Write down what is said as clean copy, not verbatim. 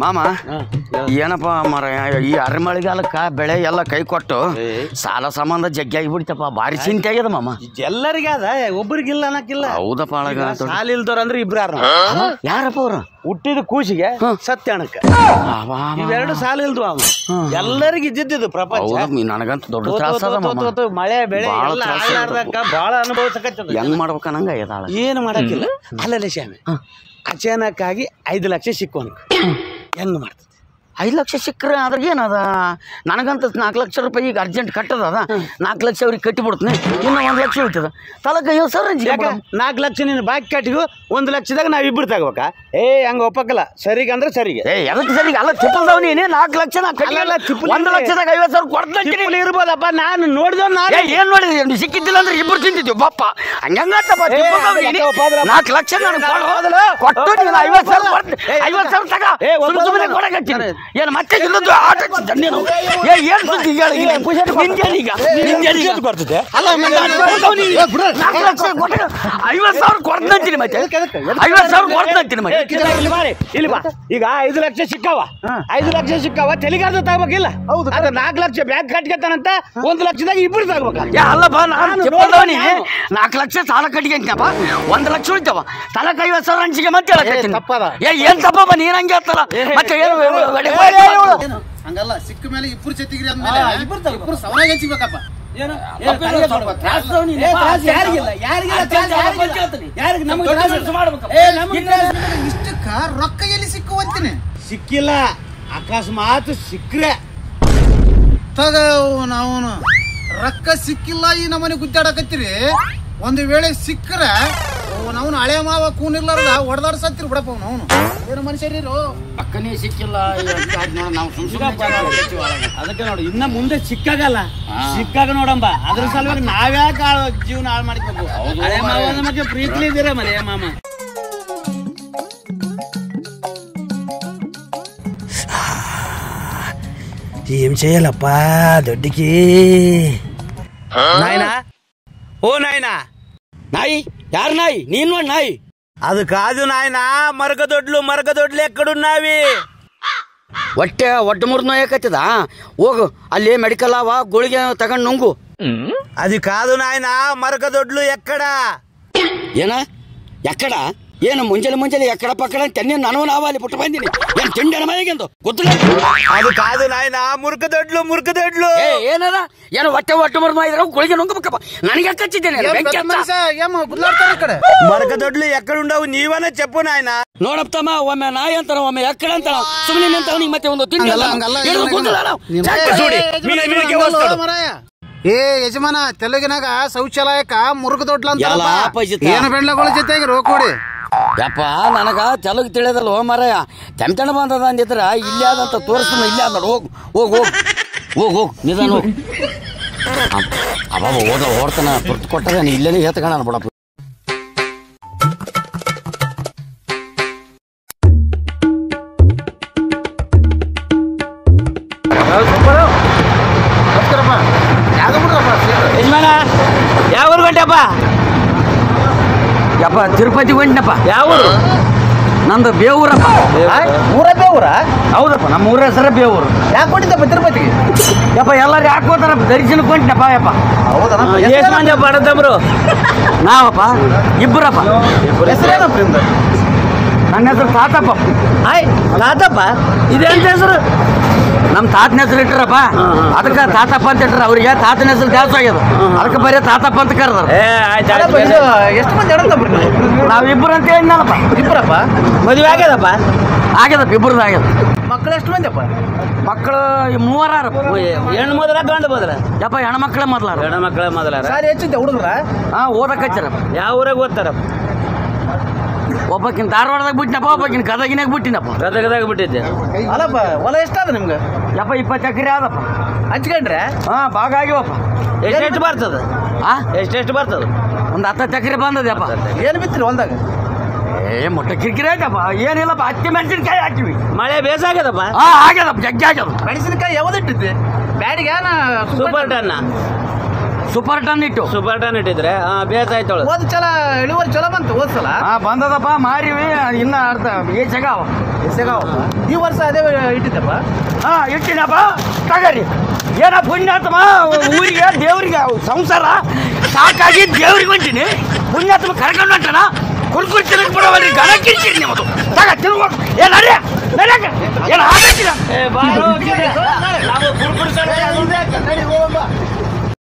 ಮಾಮ ಏನಪ್ಪ ಮರ ಈ ಅರಮಳೆಗಾಲಕ್ಕ ಬೆಳೆ ಎಲ್ಲ ಕೈ ಕೊಟ್ಟು ಸಾಲ ಸಂಬಂಧ ಜಗ್ಗಿ ಬಿಡ್ತಪ್ಪ ಭಾರಿ ಚಿಂತೆ ಆಗ್ಯದ ಮಾಮ ಎಲ್ಲರಿಗೆ ಅದ ಒಬ್ಬರಿಗಿಲ್ಲ ಅನ್ನಕ್ಕಿಲ್ಲ ಹೌದಪ್ಪ ಸಾಲ ಇಲ್ದವ್ರ ಅಂದ್ರೆ ಇಬ್ರು ಯಾರಪ್ಪ ಅವ್ರು ಹುಟ್ಟಿದ ಕೂಸಿಗೆ ಸತ್ಯಾಣಕ್ಕೆ ಇವೆರಡು ಸಾಲ ಇಲ್ದು ಅವ ಎಲ್ಲರಿಗೂ ಇದ್ದಿದ್ದು ಪ್ರಪಂಚ ನನಗಂತ ದೊಡ್ಡ ತ್ರಾಸ ಮಳೆ ಬೆಳೆ ಬಾಳ ಅನುಭವಿಸಕತ್ತ ಹೆಂಗ್ ಮಾಡ್ಬೇಕನ್ನಂಗ ಏನು ಮಾಡಕ್ಕಿಲ್ಲ ಅಲ್ಲಲ್ಲೇ ಶ್ಯಾಮೆ ಅಚಾನಕ್ಕಾಗಿ 5 ಲಕ್ಷ ಸಿಕ್ಕೋನ್ ಹೆಂಗ್ ಮಾಡ್ತದೆ 5 ಲಕ್ಷ ಸಿಕ್ಕರೆ ಅದ್ರಾಗ ಏನದ ನನಗಂತ 4 ಲಕ್ಷ ರೂಪಾಯಿ ಈಗ ಅರ್ಜೆಂಟ್ ಕಟ್ಟದ 4 ಲಕ್ಷ ಅವ್ರಿಗೆ ಕಟ್ಟಿಬಿಡ್ತೀನಿ ಇನ್ನೂ 1 ಲಕ್ಷ ಉಳಿತದ ತಲಕ 50,000 4 ಲಕ್ಷ ನೀನು ಬಾಕಿ ಕಟ್ಟಿಗೂ 1 ಲಕ್ಷದಾಗ ನಾವ್ ಇಬ್ರು ತಗೋಬೇಕಾ ಹಂಗ ಒಪ್ಪಕ್ಕಲ್ಲ ಸರಿಗೆ ಅಂದ್ರೆ ಸರಿಗೆ ಎದಕ್ಕೆ ಸರಿಗೆ ಅಲ್ಲ ತಿಪ್ಪಲ್ದವ್ ನೀನೇ 4 ಲಕ್ಷ 1 ಲಕ್ಷದಾಗ 50,000 ಕೊಡ್ತೀನಿ ಇರ್ಬೋದಪ್ಪ ನಾನು ನೋಡಿದವ್ ಏನ್ ನೋಡಿದ್ರಿ ಸಿಕ್ಕಿದ್ದಿಲ್ಲ ಅಂದ್ರೆ ಇಬ್ರು ತಿಂತಿದ್ವಿ ಬಪ್ಪ ಹಂಗಂಗತ್ತಪ್ಪ 4 ಲಕ್ಷ ಕೊಟ್ಟು 50,000 ತಗ ಸುಮ್ಮನೆ ಕೊಡಕತ್ತೀನಿ ಏನು ಮತ್ತೆ ಆಟ ನೀನು ಏನು ಸುದ್ದಿ ಬರ್ತದೆ ಅಲ್ಲ 4 ಲಕ್ಷ 50,000 ಕೊಡ್ತೀನಿ ಮತ್ತೆ 50,000 ಕೊಡ್ತೀನಿ ಮತ್ತೆ ಇಲ್ಲಿ ಬಾ ಈಗ 5 ಲಕ್ಷ ಸಿಕ್ಕಾವ 5 ಲಕ್ಷ ಸಿಕ್ಕಾವ ತೆಲಿಗಾರ್ದು ತಗೋಬೇಕಿಲ್ಲ ಹೌದು ಅದ 4 ಲಕ್ಷ ಬ್ಯಾಂಕ್ ಕಟ್ಕತ್ತಾನಂತ 1 ಲಕ್ಷದಾಗ ಇಬ್ರು ತಗೋಬೇಕ ಅಲ್ಲಪ್ಪ ನಾನು 4 ಲಕ್ಷ ಸಾಲ ಕಟ್ಕೊಂತೀನಪ್ಪ 1 ಲಕ್ಷ ಉಳಿತಾವ ತಲಕ 50,000 ಹಂಚಿಗೆ ಮತ್ತೆ ಏನ್ ತಪ್ಪಪ್ಪ ನೀನ್ ಹಂಗೆ ಹೇಳ್ತಲ್ಲ ಮತ್ತೆ ಹಂಗಲ್ಲ ಸಿಕ್ಕ ಮೇಲೆ ಇಬ್ರು ಜೊತೆಗಿರಿ ಅಂದ್ಮೇಲೆ ಇಬ್ರು ಸವನಾಗಿ ಹಂಚಿಬೇಕಪ್ಪ ಇಷ್ಟಕ್ಕ ರೊಕ್ಕ ಎಲ್ಲಿ ಸಿಕ್ಕುವಂತೀನಿ ಸಿಕ್ಕಿಲ್ಲ ಅಕಸ್ಮಾತ್ ಸಿಕ್ಕ್ರೆ ತಗ ನಾವು ರೊಕ್ಕ ಸಿಕ್ಕಿಲ್ಲ ಈ ನಮ್ಮನೆ ಗುದ್ದಾಡಕತ್ತೀರಿ ಒಂದು ವೇಳೆ ಸಿಕ್ಕರೆ ನಾವು ಹಳೆ ಮಾವ ಕೂನಿರ್ಲಾರ್ದ ಹೊಡೆದಾಡ ಸತ್ತಿರ್ ಬಿಡಪ್ಪ ಅವನು ಏನು ಮನುಷ್ಯರು ಅಕ್ಕನೇ ಸಿಕ್ಕಿಲ್ಲ ಅದಕ್ಕೆ ನೋಡಿ ಇನ್ನ ಮುಂದೆ ಸಿಕ್ಕಾಗಲ್ಲ ಸಿಕ್ಕಾಗ ನೋಡಂಬ ಅದ್ರ ಸಲುವಾಗಿ ನಾವ್ಯಾಕ ಜೀವನ ಹಾಳು ಮಾಡ್ಬೇಕು ಹಳೆ ಮಾವ ನಮಗೆ ಪ್ರೀತಿ ಇದೀರ ಮಲೆ ಮಾಮ ಏನ್ చేయಲ್ಲಪ್ಪ ದೊಡ್ಡಕಿ ನಾಯಿನಾ ಓ ನಾಯಿನಾ ನಾಯಿ ಯಾರು ನಾಯಿ ನೀನ್ ನೋಡಿ ನಾಯಿ ಅದು ಕಾದು ನಾಯಿನಾ ಮರಗದೊಡ್ಲು ಎಕ್ಕಡು ನಾವಿ ಹೊಟ್ಟೆ ಮುರಿದು ನೋಯಕತ್ತದ ಹೋಗು ಅಲ್ಲಿ ಮೆಡಿಕಲ್ ಅವ ಗುಳಿಗೆ ತಗೊಂಡ್ ನುಂಗು ಅದು ಕಾದು ನಾಯಿನಾ ಮರಗದೊಡ್ಲು ಎಕ್ಕಡ ಏನ ಎಕ್ಕಡ ಏನು ಮುಂಜಾನೆ ಎಕ್ಕಡ ಪಕ್ಕಡ ತೆನ್ನೆ ನಾನು ಅಲ್ಲಿ ಪುಟ್ಟ ಬಂದಿನಿ ಏನ್ ತಿಂಡಿ ಮನೆಗೆಂದು ಗೊತ್ತಿಲ್ಲ ಅದು ಕಾದು ನಾಯಿನಾ ಮುರ್ಕದೊಡ್ಲು ಏನದ ಏನು ಹೊಟ್ಟೆ ಮುರಿದು ಇದ್ರ ಗುಳಿಗೆ ನುಂಗಬೇಕಪ್ಪ ನನಗೆ ಕಚ್ಚಿದ್ದೇನೆ ಮರಗದೊಡ್ಲು ಎಕ್ಕಡುಂಡವು ನೀವನೇ చెప్పు ನಾಯಿನಾ ನೋಡಪ್ತಮ್ಮ ಒಮ್ಮೆ ನಾಯಿ ಅಂತಾನ ಒಮ್ಮೆ ಎಕ್ಕಡ ಅಂತಾನ ಸುಮ್ಮನೆ ನಿಂತವನಿಗೆ ಮತ್ತೆ ಒಂದು ತಿಂಡಿ ಯಜಮಾನ ತೆಲುಗಿನಾಗ ಶೌಚಾಲಯಕ್ಕ ಮುರುಗದೊಡ್ಲ ಅಂತ ಏನು ಬೆಂಡ್ಲಗಳ ಜೊತೆಗೆ ರೋಕೋಡಿ ಯಪ್ಪ ನನಗ ತೆಲುಗು ತಿಳಿದಲ್ಲ ಹೋ ಮರಯ ತೆಮ್ತಣ ಬಂದದ ಅಂದಿದ್ರ ಇಲ್ಲಿ ಆದಂತ ತೋರಿಸ್ತಾನ ಇಲ್ಲಿ ಆದ ಹೋಗು ನಿಧಾನ ಹೋಗು ಅವ ಓಡ್ತಾನ ಪುರ್ತು ಕೊಟ್ಟದ ಇಲ್ಲೇನೆ ಹೇಳ್ತಕಣ ಬಿಡಪ್ಪ ಯಜಮಾನ ಯಾವ ಊರು ಗಂಟೆಪ್ಪ ಯಪ್ಪ ತಿರುಪತಿ ಹೊಂಟನಪ್ಪ ಯಾವ ಊರು ನಂದು ಬೇವೂರಪ್ಪ ಊರ ಬೇವೂರ ಹೌದಪ್ಪ ನಮ್ಮ ಊರ ಹೆಸರ ಬೇವೂರು ಯಾಕೆ ಕೊಟ್ಟಿದ್ದಪ್ಪ ತಿರುಪತಿಗೆ ಯಪ್ಪ ಎಲ್ಲರೂ ಯಾಕೆ ಹೋತಾರಪ್ಪ ದರ್ಶನಕ್ಕೆ ಹೊಂಟನಪ್ಪ ಯಪ್ಪ ಎಷ್ಟು ಮಂದಿ ಬಡದಬ್ರು ನಾವಪ್ಪ ಇಬ್ಬರಪ್ಪ ಹೆಸರೇನಪ್ಪ ನಿಮ್ದು ನನ್ನ ಹೆಸರು ತಾತಪ್ಪ ತಾತಪ್ಪ ಇದೇಂತ ಹೆಸರು ನಮ್ಮ ತಾತನ ಹೆಸರು ಇಟ್ಟರಪ್ಪ ಅದಕ್ಕೆ ತಾತಪ್ಪ ಅಂತ ಇಟ್ರ ಅವ್ರಿಗೆ ತಾತನ ಹೆಸರು ಜಾಸ್ತಿ ಆಗ್ಯದ ಅದಕ್ಕೆ ಬರೀ ತಾತಪ್ಪ ಅಂತ ಕರೆದಾರ ಎಷ್ಟು ಮಂದಿ ಅಡಂತಬ್ರಿ ನಾವಿಬ್ಬರು ಅಂತ ಹೇಳಿದ್ನಲ್ಲಪ್ಪ ಇಬ್ಬರಪ್ಪ ಮದುವೆ ಆಗ್ಯದಪ್ಪ ಆಗ್ಯದಪ್ಪ ಇಬ್ಬರದ್ದು ಆಗ್ಯದ ಮಕ್ಕಳು ಎಷ್ಟು ಮಂದಿಯಪ್ಪ ಮಕ್ಕಳು 3 ಹೆಣ್ಣು ಮೊದಲ ಗಂಡು ಮೊದಲ ಯಪ್ಪ ಹೆಣ್ಮಕ್ಳ ಮೊದಲಾರ ಹೆಣ್ಮಕ್ಳ ಮೊದಲ ಸಾರಿ ಹೆಚ್ಚಿದ್ದೆ ಹುಡುಗರ ಓದಕಚ್ಚಾರಪ್ಪ ಯಾವ ಊರಾಗ ಓದ್ತಾರಪ್ಪ ಒಬ್ಬಕಿನ ಧಾರವಾಡದಾಗ ಬಿಟ್ಟಿನಪ್ಪ ಒಬ್ಬಕಿನ ಗದಗಿನಾಗ ಬಿಟ್ಟಿನಪ್ಪ ಗದಗದಾಗ ಬಿಟ್ಟಿದ್ದೆ ಅಲ್ಲಪ್ಪ ಹೊಲ ಎಷ್ಟಾದ ನಿಮ್ಗೆ ಯಪ್ಪ 20 ಎಕರೆ ಆದಪ್ಪ ಹಚ್ಕೊಂಡ್ರೆ ಭಾಗ ಆಗಿವಪ್ಪ ಎಷ್ಟು ಬರ್ತದ ಎಷ್ಟು ಬರ್ತದ ಒಂದು 10 ಎಕರೆ ಬಂದದಪ್ಪ ಏನು ಬಿತ್ತಿರಿ ಹೊಲ್ದಾಗ ಮೊಟ್ಟ ಕಿರಿಕಿರಿ ಆಯ್ತಪ್ಪ ಏನಿಲ್ಲಪ್ಪ ಹತ್ತಿ ಮೆಣಸಿನಕಾಯಿ ಹಾಕಿವಿ ಮಳೆ ಬೇಸಾಗ್ಯದಪ್ಪ ಆಗ್ಯದಪ್ಪ ಜಗ್ಗಿ ಆಗ್ಯದ ಮೆಣಸಿನಕಾಯಿ ಯಾವ್ದಿಟ್ಟಿದ್ದೆ ಬ್ಯಾಡಿಗೆ ಸೂಪರ್ ಟನ್ನ ಸೂಪರ್ ಟನ್ ಇಟ್ಟು ಇಟ್ಟಿದ್ರೆ ಬೇಸಾಯ್ತೋಳು ಹೋದ್ ಚಲ ಇಳುವರಿ ಚಲೋ ಬಂತು ಹೋದ್ ಸಲ ಬಂದದಪ್ಪ ಮಾರಿವಿ ಇನ್ನ ಅರ್ಧ ಏಸಗಾವ ಈ ವರ್ಷ ಅದೇ ಇಟ್ಟಿದ್ದಪ್ಪ ಇಟ್ಟಿನಪ್ಪ ತಗರಿ ಏನ ಪುಣ್ಯಾತ್ಮ ಊರಿಗೆ ದೇವ್ರಿಗೆ ಸಂಸಾರ ಸಾಕಾಗಿ ದೇವ್ರಿಗೆ ಹೊಂಟೀನಿ ಪುಣ್ಯಾತ್ಮ ಕರ್ಕೊಂಡು ಹೊಂಟನ ಕುರ್ಕುರಿ ತಿನ್ನಕ್ ಬಿಡೋವಲ್ಲಿ ಗಣ ಕಿರ್ಚಿರಿ ನಿಮ್ಮದು ತಗ ತಿನ್ಬೇಕು ಏನ್ ನಡ್ಯಾಕ ಏನ್ ಹಾಕಿರ